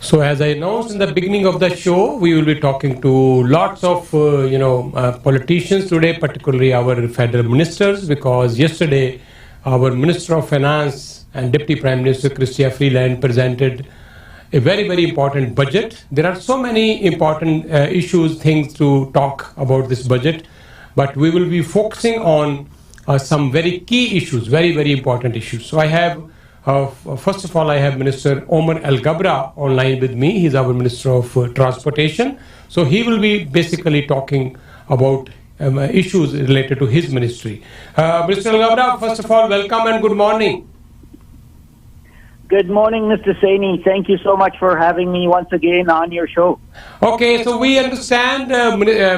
So as I announced in the beginning of the show, we will be talking to lots of politicians today, particularly our federal ministers, because yesterday our Minister of Finance and Deputy Prime Minister Chrystia Freeland presented a very important budget. There are so many important issues, things to talk about this budget, but we will be focusing on some very key issues, very important issues. So I have first of all, I have Minister Omar Alghabra online with me. He's our Minister of Transportation. So he will be basically talking about issues related to his ministry. Mr. Alghabra, first of all, welcome and good morning. Good morning, Mr. Saini. Thank you so much for having me once again on your show. Okay, so we understand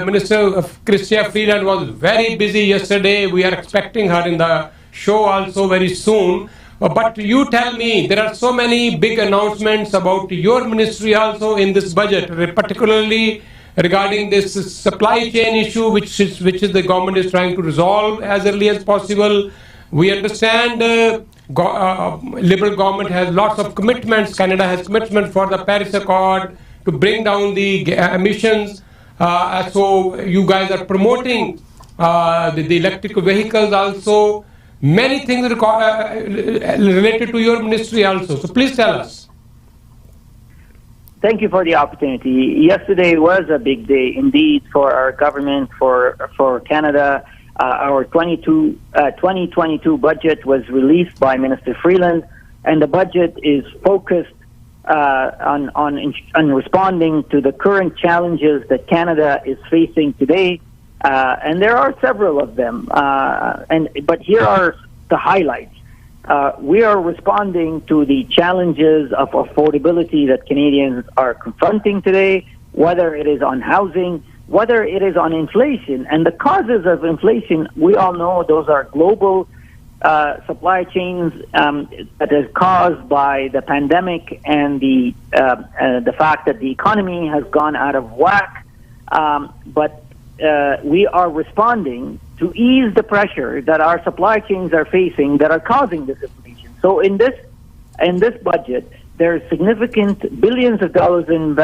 Minister Chrystia Freeland was very busy yesterday. We are expecting her in the show also very soon. But you tell me, there are so many big announcements about your ministry also in this budget, particularly regarding this supply chain issue, which is the government is trying to resolve as early as possible. We understand Liberal government has lots of commitments. Canada has commitment for the Paris Accord to bring down the emissions. So you guys are promoting the electric vehicles also. Many things related to your ministry also. So please tell us. Thank you for the opportunity. Yesterday was a big day indeed for our government, for Canada. Our 2022 budget was released by Minister Freeland, and the budget is focused on responding to the current challenges that Canada is facing today. And there are several of them. But here are the highlights. We are responding to the challenges of affordability that Canadians are confronting today, whether it is on housing, whether it is on inflation. And the causes of inflation, we all know those are global supply chains that is caused by the pandemic and the fact that the economy has gone out of whack. But we are responding to ease the pressure that our supply chains are facing that are causing this inflation. So in this budget, there's significant billions of dollars in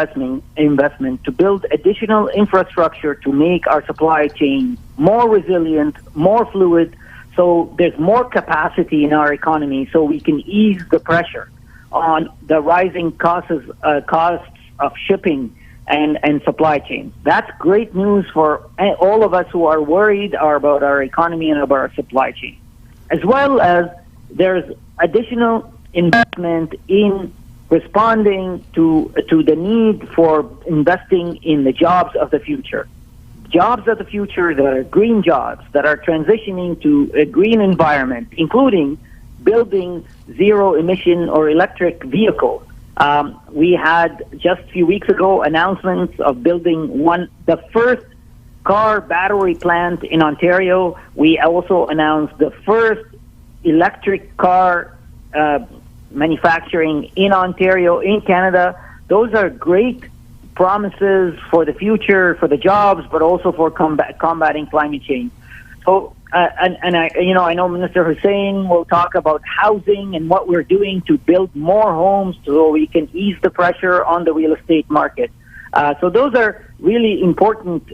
investment to build additional infrastructure to make our supply chain more resilient, more fluid, so there's more capacity in our economy so we can ease the pressure on the rising costs of shipping and supply chains. That's great news for all of us who are worried about our economy and about our supply chain. As well as there's additional investment in responding to the need for investing in the jobs of the future. Jobs of the future that are green jobs, that are transitioning to a green environment, including building zero-emission or electric vehicles. We had just a few weeks ago announcements of building the first car battery plant in Ontario. We also announced the first electric car manufacturing in Ontario, in Canada. Those are great promises for the future, for the jobs, but also for combating climate change. So, I know Minister Hussain will talk about housing and what we're doing to build more homes so we can ease the pressure on the real estate market. So those are really important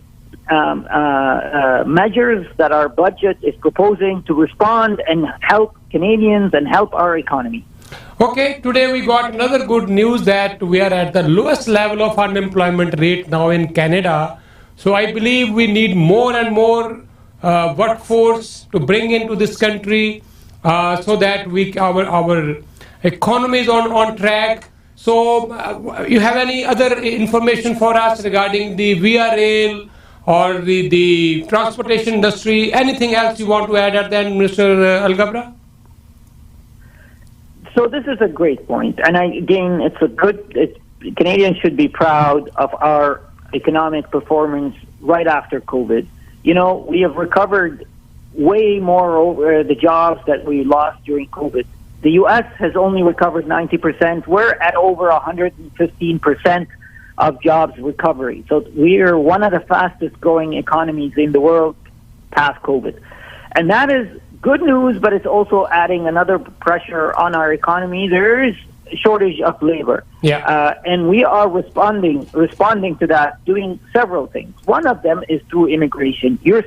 measures that our budget is proposing to respond and help Canadians and help our economy. Okay, today we got another good news that we are at the lowest level of unemployment rate now in Canada. So I believe we need more and more workforce to bring into this country so that our economy is on track. So you have any other information for us regarding the Via Rail or the transportation industry? Anything else you want to add at then, Mr. Alghabra? So this is a great point, and Canadians should be proud of our economic performance right after COVID. You know, we have recovered way more over the jobs that we lost during COVID. The U.S. has only recovered 90%. We're at over 115% of jobs recovery. So we are one of the fastest growing economies in the world past COVID. And that is good news, but it's also adding another pressure on our economy. There is shortage of labor. And we are responding to that, doing several things. One of them is through immigration. You're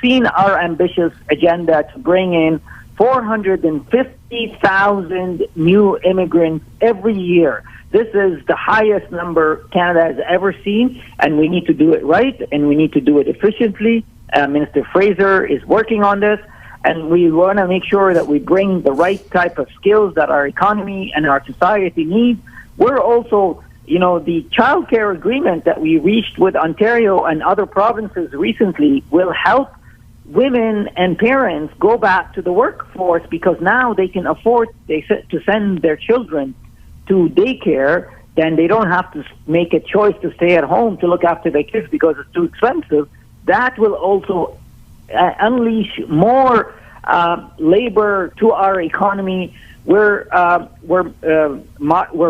seeing our ambitious agenda to bring in 450,000 new immigrants every year. This is the highest number Canada has ever seen, and we need to do it right, and we need to do it efficiently. Minister Fraser is working on this, and we want to make sure that we bring the right type of skills that our economy and our society needs. We're also, the child care agreement that we reached with Ontario and other provinces recently will help women and parents go back to the workforce, because now they can afford to send their children to daycare. Then they don't have to make a choice to stay at home to look after their kids because it's too expensive. That will also unleash more labor to our economy. We're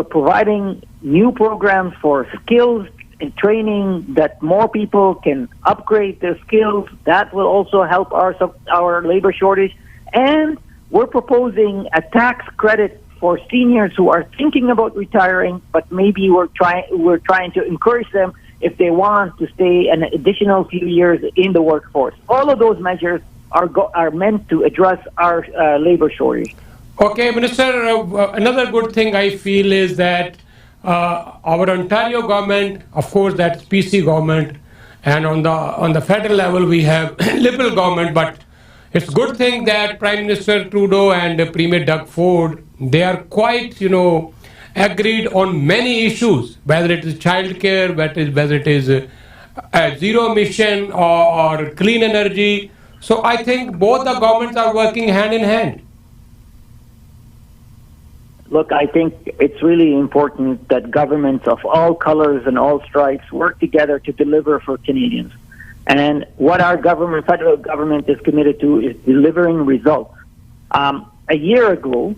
providing new programs for skills and training that more people can upgrade their skills. That will also help our labor shortage. And we're proposing a tax credit for seniors who are thinking about retiring, but maybe we're trying to encourage them if they want to stay an additional few years in the workforce. All of those measures are meant to address our labor shortage. Okay, Minister, another good thing I feel is that our Ontario government, of course, that's PC government, and on the federal level we have Liberal government, but it's a good thing that Prime Minister Trudeau and Premier Doug Ford, they are quite, agreed on many issues, whether it is child care, whether it is zero emission or clean energy. So I think both the governments are working hand in hand. Look, I think it's really important that governments of all colors and all stripes work together to deliver for Canadians. And what our federal government is committed to is delivering results. A year ago,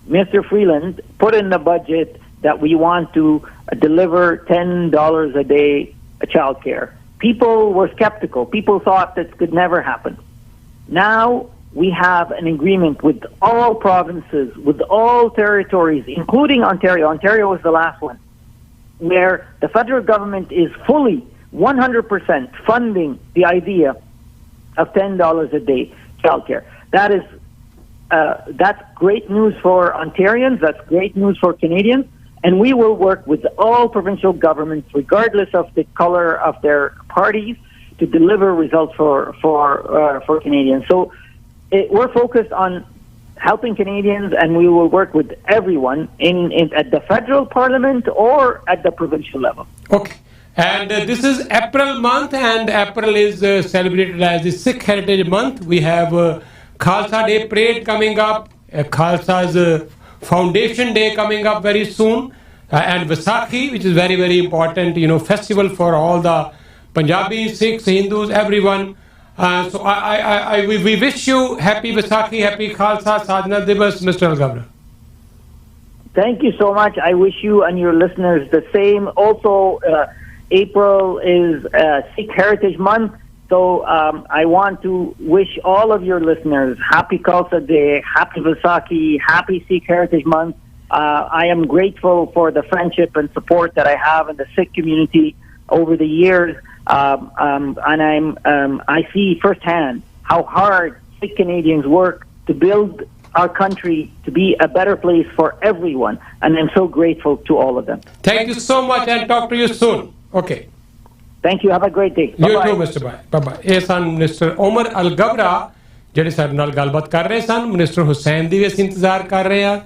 Mr. Freeland put in the budget that we want to deliver $10 a day child care. People were skeptical. People thought this could never happen. Now we have an agreement with all provinces, with all territories, including Ontario. Ontario was the last one, where the federal government is fully 100% funding the idea of $10 a day childcare. That's great news for Ontarians. That's great news for Canadians. And we will work with all provincial governments, regardless of the color of their parties, to deliver results for Canadians. So we're focused on helping Canadians, and we will work with everyone at the federal parliament or at the provincial level. Okay. And this is April month, and April is celebrated as the Sikh Heritage Month. We have Khalsa Day Parade coming up, Khalsa's Foundation Day coming up very soon, and Vaisakhi, which is very, very important, festival for all the Punjabis, Sikhs, Hindus, everyone. So we wish you happy Vaisakhi, happy Khalsa Sadhana Divas, Mr. Alghabra. Thank you so much. I wish you and your listeners the same. Also, April is Sikh Heritage Month, so I want to wish all of your listeners happy Khalsa Day, happy Vaisakhi, happy Sikh Heritage Month. I am grateful for the friendship and support that I have in the Sikh community over the years, and I see firsthand how hard Sikh Canadians work to build our country to be a better place for everyone, and I'm so grateful to all of them. Thank you so much, and talk to you soon. Okay. Thank you. Have a great day. You too, Mr. Bhai. Bye-bye. ਇਹ ਸਨ minister ਉਮਰ ਅਲਗਬਰਾ ਜਿਹੜੇ ਸਾਡੇ ਨਾਲ ਗੱਲਬਾਤ ਕਰ ਰਹੇ ਸਨ। Minister Hussain ਦੀ ਵੀ ਅਸੀਂ ਇੰਤਜ਼ਾਰ ਕਰ ਰਹੇ ਹਾਂ।